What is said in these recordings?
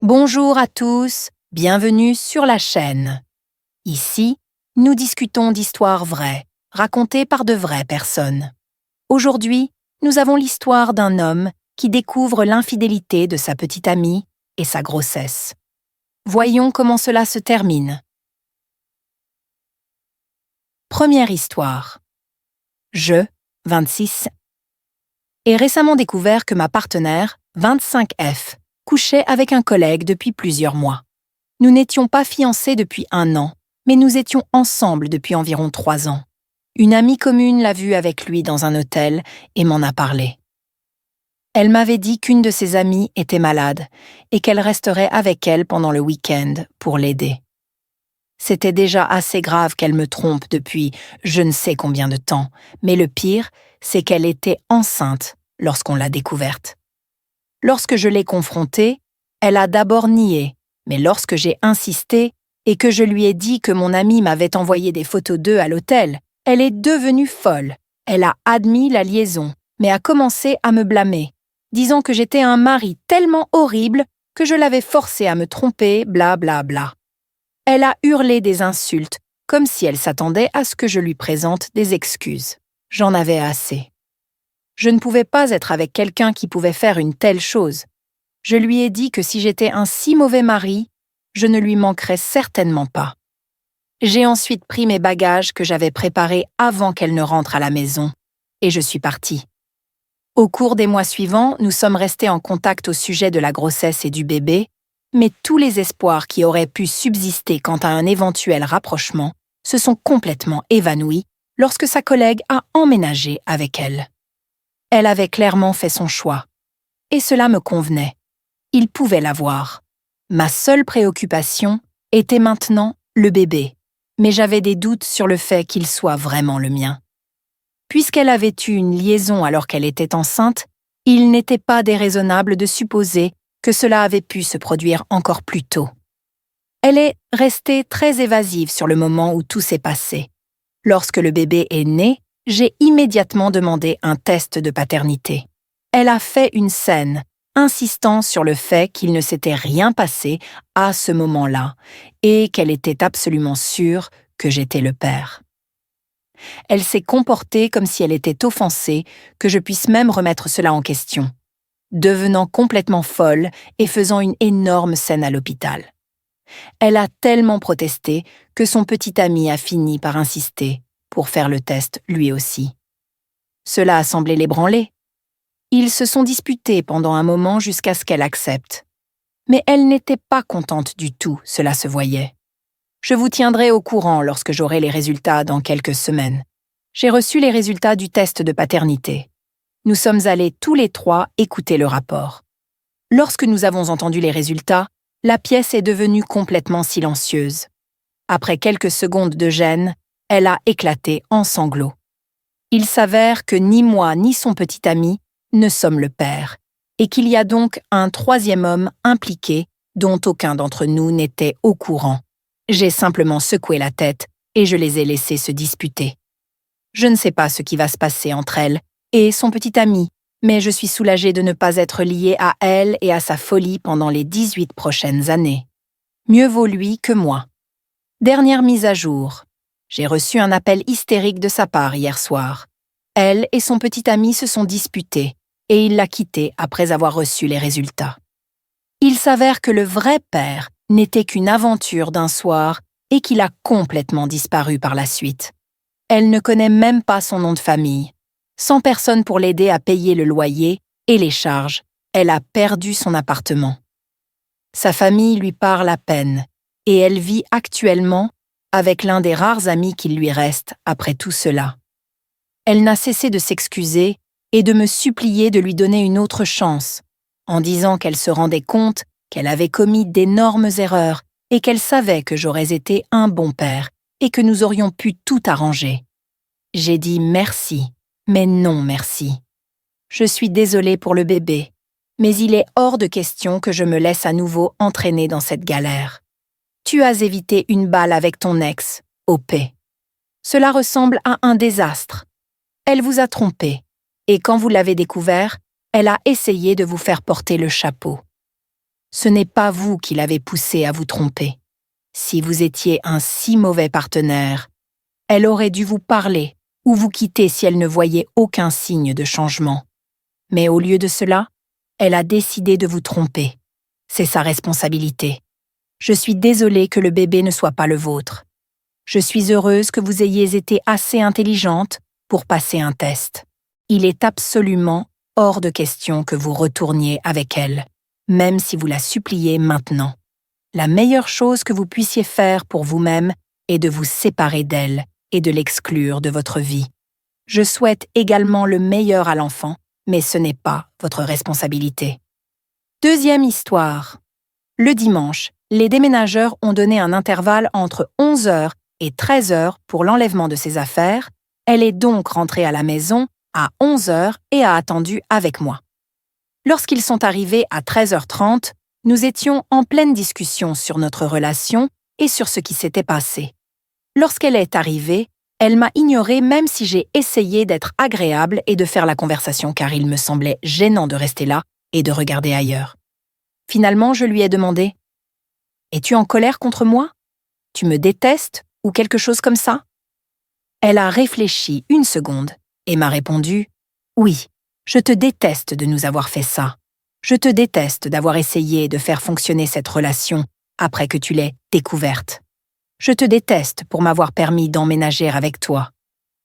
Bonjour à tous, bienvenue sur la chaîne. Ici, nous discutons d'histoires vraies, racontées par de vraies personnes. Aujourd'hui, nous avons l'histoire d'un homme qui découvre l'infidélité de sa petite amie et sa grossesse. Voyons comment cela se termine. Première histoire. Je, 26, ai récemment découvert que ma partenaire, 25F, couchait avec un collègue depuis plusieurs mois. Nous n'étions pas fiancés depuis 1 an, mais nous étions ensemble depuis environ 3 ans. Une amie commune l'a vu avec lui dans un hôtel et m'en a parlé. Elle m'avait dit qu'une de ses amies était malade et qu'elle resterait avec elle pendant le week-end pour l'aider. C'était déjà assez grave qu'elle me trompe depuis je ne sais combien de temps, mais le pire, c'est qu'elle était enceinte lorsqu'on l'a découverte. Lorsque je l'ai confrontée, elle a d'abord nié, mais lorsque j'ai insisté et que je lui ai dit que mon amie m'avait envoyé des photos d'eux à l'hôtel, elle est devenue folle. Elle a admis la liaison, mais a commencé à me blâmer, disant que j'étais un mari tellement horrible que je l'avais forcée à me tromper, bla bla bla. Elle a hurlé des insultes, comme si elle s'attendait à ce que je lui présente des excuses. J'en avais assez. Je ne pouvais pas être avec quelqu'un qui pouvait faire une telle chose. Je lui ai dit que si j'étais un si mauvais mari, je ne lui manquerais certainement pas. J'ai ensuite pris mes bagages que j'avais préparés avant qu'elle ne rentre à la maison, et je suis partie. Au cours des mois suivants, nous sommes restés en contact au sujet de la grossesse et du bébé, mais tous les espoirs qui auraient pu subsister quant à un éventuel rapprochement se sont complètement évanouis lorsque sa collègue a emménagé avec elle. Elle avait clairement fait son choix, et cela me convenait. Il pouvait l'avoir. Ma seule préoccupation était maintenant le bébé, mais j'avais des doutes sur le fait qu'il soit vraiment le mien. Puisqu'elle avait eu une liaison alors qu'elle était enceinte, il n'était pas déraisonnable de supposer que cela avait pu se produire encore plus tôt. Elle est restée très évasive sur le moment où tout s'est passé. Lorsque le bébé est né, j'ai immédiatement demandé un test de paternité. Elle a fait une scène, insistant sur le fait qu'il ne s'était rien passé à ce moment-là et qu'elle était absolument sûre que j'étais le père. Elle s'est comportée comme si elle était offensée que je puisse même remettre cela en question, devenant complètement folle et faisant une énorme scène à l'hôpital. Elle a tellement protesté que son petit ami a fini par insister pour faire le test lui aussi. Cela a semblé l'ébranler. Ils se sont disputés pendant un moment jusqu'à ce qu'elle accepte. Mais elle n'était pas contente du tout, cela se voyait. Je vous tiendrai au courant lorsque j'aurai les résultats dans quelques semaines. J'ai reçu les résultats du test de paternité. Nous sommes allés tous les 3 écouter le rapport. Lorsque nous avons entendu les résultats, la pièce est devenue complètement silencieuse. Après quelques secondes de gêne, elle a éclaté en sanglots. Il s'avère que ni moi ni son petit ami ne sommes le père, et qu'il y a donc un 3e homme impliqué dont aucun d'entre nous n'était au courant. J'ai simplement secoué la tête et je les ai laissés se disputer. Je ne sais pas ce qui va se passer entre elle et son petit ami, mais je suis soulagée de ne pas être liée à elle et à sa folie pendant les 18 prochaines années. Mieux vaut lui que moi. Dernière mise à jour. J'ai reçu un appel hystérique de sa part hier soir. Elle et son petit ami se sont disputés et il l'a quittée après avoir reçu les résultats. Il s'avère que le vrai père n'était qu'une aventure d'un soir et qu'il a complètement disparu par la suite. Elle ne connaît même pas son nom de famille. Sans personne pour l'aider à payer le loyer et les charges, elle a perdu son appartement. Sa famille lui parle à peine et elle vit actuellement avec l'un des rares amis qu'il lui reste après tout cela. Elle n'a cessé de s'excuser et de me supplier de lui donner une autre chance, en disant qu'elle se rendait compte qu'elle avait commis d'énormes erreurs et qu'elle savait que j'aurais été un bon père et que nous aurions pu tout arranger. J'ai dit merci, mais non merci. Je suis désolée pour le bébé, mais il est hors de question que je me laisse à nouveau entraîner dans cette galère. Tu as évité une balle avec ton ex, OP. Cela ressemble à un désastre. Elle vous a trompé, et quand vous l'avez découvert, elle a essayé de vous faire porter le chapeau. Ce n'est pas vous qui l'avez poussée à vous tromper. Si vous étiez un si mauvais partenaire, elle aurait dû vous parler ou vous quitter si elle ne voyait aucun signe de changement. Mais au lieu de cela, elle a décidé de vous tromper. C'est sa responsabilité. Je suis désolée que le bébé ne soit pas le vôtre. Je suis heureuse que vous ayez été assez intelligente pour passer un test. Il est absolument hors de question que vous retourniez avec elle, même si vous la suppliez maintenant. La meilleure chose que vous puissiez faire pour vous-même est de vous séparer d'elle et de l'exclure de votre vie. Je souhaite également le meilleur à l'enfant, mais ce n'est pas votre responsabilité. Deuxième histoire. Le dimanche, les déménageurs ont donné un intervalle entre 11 heures et 13 heures pour l'enlèvement de ses affaires. Elle est donc rentrée à la maison à 11 heures et a attendu avec moi. Lorsqu'ils sont arrivés à 13h30, nous étions en pleine discussion sur notre relation et sur ce qui s'était passé. Lorsqu'elle est arrivée, elle m'a ignorée même si j'ai essayé d'être agréable et de faire la conversation car il me semblait gênant de rester là et de regarder ailleurs. Finalement, je lui ai demandé « Es-tu en colère contre moi? Tu me détestes ou quelque chose comme ça ?» Elle a réfléchi une seconde et m'a répondu « Oui, je te déteste de nous avoir fait ça. Je te déteste d'avoir essayé de faire fonctionner cette relation après que tu l'aies découverte. Je te déteste pour m'avoir permis d'emménager avec toi.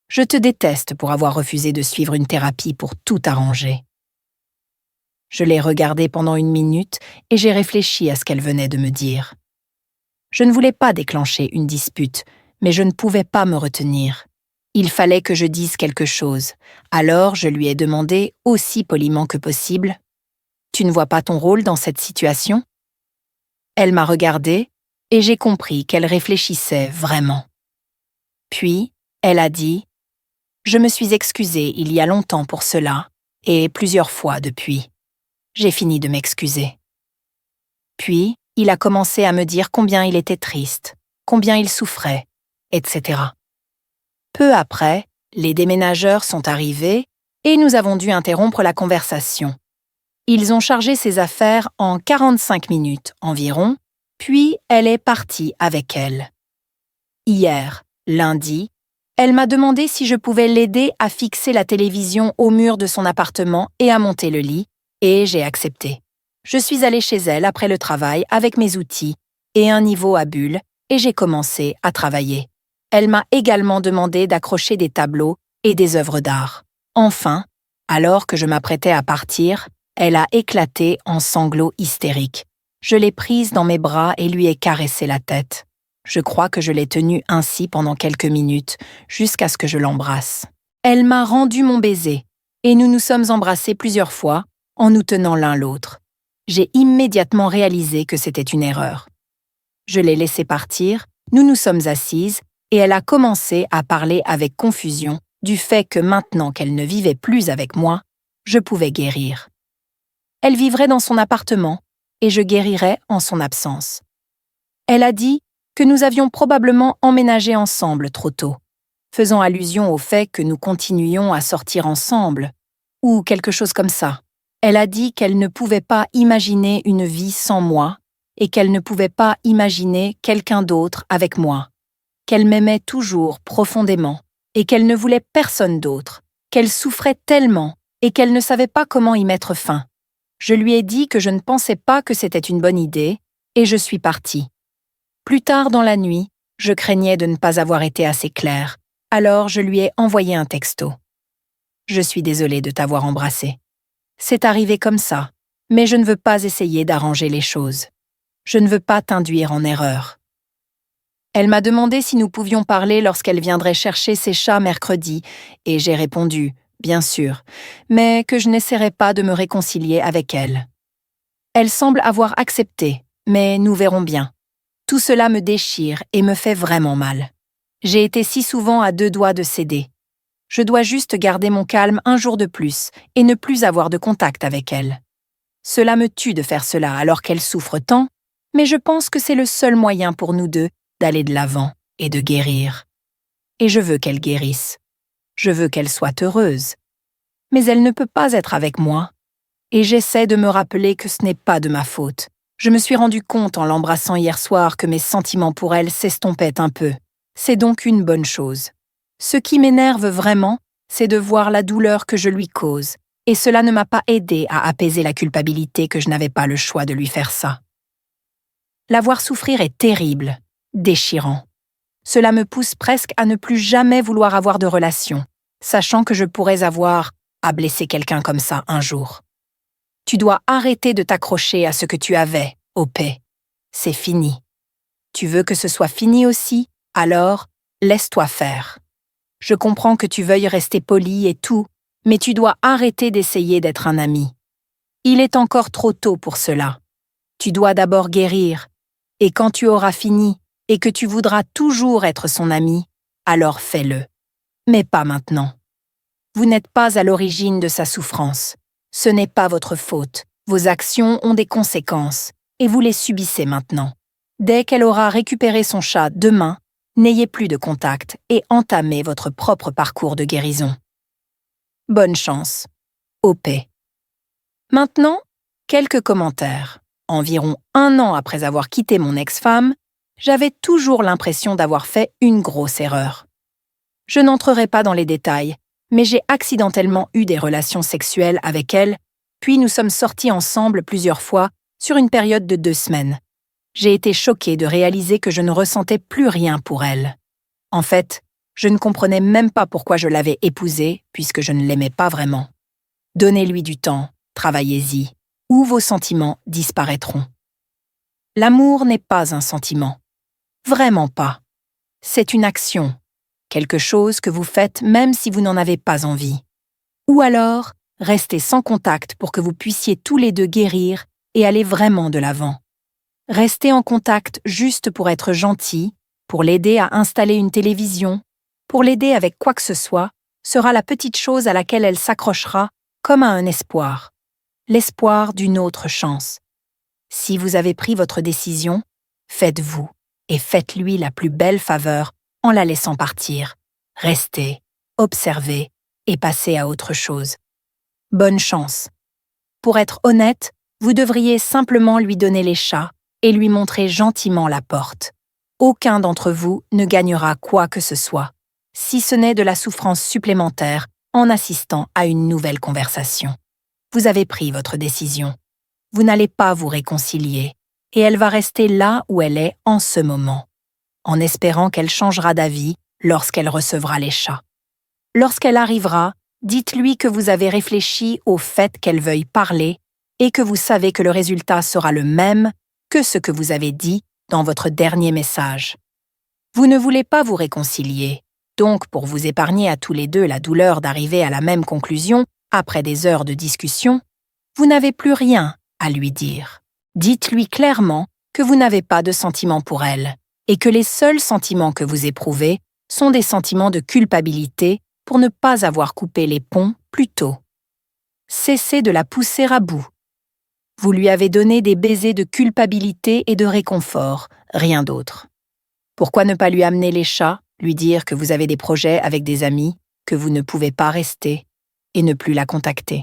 Je te déteste pour avoir refusé de suivre une thérapie pour tout arranger. » Je l'ai regardée pendant une minute et j'ai réfléchi à ce qu'elle venait de me dire. Je ne voulais pas déclencher une dispute, mais je ne pouvais pas me retenir. Il fallait que je dise quelque chose, alors je lui ai demandé, aussi poliment que possible, « Tu ne vois pas ton rôle dans cette situation ?» Elle m'a regardée et j'ai compris qu'elle réfléchissait vraiment. Puis, elle a dit, « Je me suis excusée il y a longtemps pour cela, et plusieurs fois depuis. J'ai fini de m'excuser. » Puis, il a commencé à me dire combien il était triste, combien il souffrait, etc. Peu après, les déménageurs sont arrivés et nous avons dû interrompre la conversation. Ils ont chargé ses affaires en 45 minutes environ, puis elle est partie avec elle. Hier, lundi, elle m'a demandé si je pouvais l'aider à fixer la télévision au mur de son appartement et à monter le lit, et j'ai accepté. Je suis allée chez elle après le travail avec mes outils et un niveau à bulles et j'ai commencé à travailler. Elle m'a également demandé d'accrocher des tableaux et des œuvres d'art. Enfin, alors que je m'apprêtais à partir, elle a éclaté en sanglots hystériques. Je l'ai prise dans mes bras et lui ai caressé la tête. Je crois que je l'ai tenue ainsi pendant quelques minutes, jusqu'à ce que je l'embrasse. Elle m'a rendu mon baiser et nous nous sommes embrassés plusieurs fois en nous tenant l'un l'autre. J'ai immédiatement réalisé que c'était une erreur. Je l'ai laissée partir, nous nous sommes assises et elle a commencé à parler avec confusion du fait que maintenant qu'elle ne vivait plus avec moi, je pouvais guérir. Elle vivrait dans son appartement et je guérirais en son absence. Elle a dit que nous avions probablement emménagé ensemble trop tôt, faisant allusion au fait que nous continuions à sortir ensemble, ou quelque chose comme ça. Elle a dit qu'elle ne pouvait pas imaginer une vie sans moi et qu'elle ne pouvait pas imaginer quelqu'un d'autre avec moi, qu'elle m'aimait toujours profondément et qu'elle ne voulait personne d'autre, qu'elle souffrait tellement et qu'elle ne savait pas comment y mettre fin. Je lui ai dit que je ne pensais pas que c'était une bonne idée et je suis partie. Plus tard dans la nuit, je craignais de ne pas avoir été assez claire, alors je lui ai envoyé un texto. « Je suis désolée de t'avoir embrassé. C'est arrivé comme ça, mais je ne veux pas essayer d'arranger les choses. Je ne veux pas t'induire en erreur. » Elle m'a demandé si nous pouvions parler lorsqu'elle viendrait chercher ses chats mercredi, et j'ai répondu, bien sûr, mais que je n'essaierai pas de me réconcilier avec elle. Elle semble avoir accepté, mais nous verrons bien. Tout cela me déchire et me fait vraiment mal. J'ai été si souvent à deux doigts de céder. Je dois juste garder mon calme un jour de plus et ne plus avoir de contact avec elle. Cela me tue de faire cela alors qu'elle souffre tant, mais je pense que c'est le seul moyen pour nous deux d'aller de l'avant et de guérir. Et je veux qu'elle guérisse. Je veux qu'elle soit heureuse. Mais elle ne peut pas être avec moi. Et j'essaie de me rappeler que ce n'est pas de ma faute, Je me suis rendu compte en l'embrassant hier soir que mes sentiments pour elle s'estompaient un peu. C'est donc une bonne chose. Ce qui m'énerve vraiment, c'est de voir la douleur que je lui cause, et cela ne m'a pas aidé à apaiser la culpabilité que je n'avais pas le choix de lui faire ça. La voir souffrir est terrible, déchirant. Cela me pousse presque à ne plus jamais vouloir avoir de relation, sachant que je pourrais avoir à blesser quelqu'un comme ça un jour. Tu dois arrêter de t'accrocher à ce que tu avais, OP. C'est fini. Tu veux que ce soit fini aussi, alors laisse-toi faire. Je comprends que tu veuilles rester poli et tout, mais tu dois arrêter d'essayer d'être un ami. Il est encore trop tôt pour cela. Tu dois d'abord guérir, et quand tu auras fini et que tu voudras toujours être son ami, alors fais-le. Mais pas maintenant. Vous n'êtes pas à l'origine de sa souffrance. Ce n'est pas votre faute. Vos actions ont des conséquences, et vous les subissez maintenant. Dès qu'elle aura récupéré son chat demain, n'ayez plus de contact et entamez votre propre parcours de guérison. Bonne chance. OP. Maintenant, quelques commentaires. Environ 1 an après avoir quitté mon ex-femme, j'avais toujours l'impression d'avoir fait une grosse erreur. Je n'entrerai pas dans les détails, mais j'ai accidentellement eu des relations sexuelles avec elle, puis nous sommes sortis ensemble plusieurs fois sur une période de 2 semaines. J'ai été choquée de réaliser que je ne ressentais plus rien pour elle. En fait, je ne comprenais même pas pourquoi je l'avais épousée, puisque je ne l'aimais pas vraiment. Donnez-lui du temps, travaillez-y, ou vos sentiments disparaîtront. L'amour n'est pas un sentiment. Vraiment pas. C'est une action, quelque chose que vous faites même si vous n'en avez pas envie. Ou alors, restez sans contact pour que vous puissiez tous les deux guérir et aller vraiment de l'avant. Rester en contact juste pour être gentil, pour l'aider à installer une télévision, pour l'aider avec quoi que ce soit, sera la petite chose à laquelle elle s'accrochera comme à un espoir. L'espoir d'une autre chance. Si vous avez pris votre décision, faites-vous et faites-lui la plus belle faveur en la laissant partir. Restez, observez et passez à autre chose. Bonne chance. Pour être honnête, vous devriez simplement lui donner les chats et lui montrer gentiment la porte. Aucun d'entre vous ne gagnera quoi que ce soit, si ce n'est de la souffrance supplémentaire en assistant à une nouvelle conversation. Vous avez pris votre décision. Vous n'allez pas vous réconcilier, et elle va rester là où elle est en ce moment, en espérant qu'elle changera d'avis lorsqu'elle recevra les chats. Lorsqu'elle arrivera, dites-lui que vous avez réfléchi au fait qu'elle veuille parler et que vous savez que le résultat sera le même que ce que vous avez dit dans votre dernier message. Vous ne voulez pas vous réconcilier, donc pour vous épargner à tous les deux la douleur d'arriver à la même conclusion après des heures de discussion, vous n'avez plus rien à lui dire. Dites-lui clairement que vous n'avez pas de sentiments pour elle et que les seuls sentiments que vous éprouvez sont des sentiments de culpabilité pour ne pas avoir coupé les ponts plus tôt. Cessez de la pousser à bout. Vous lui avez donné des baisers de culpabilité et de réconfort, rien d'autre. Pourquoi ne pas lui amener les chats, lui dire que vous avez des projets avec des amis, que vous ne pouvez pas rester, et ne plus la contacter?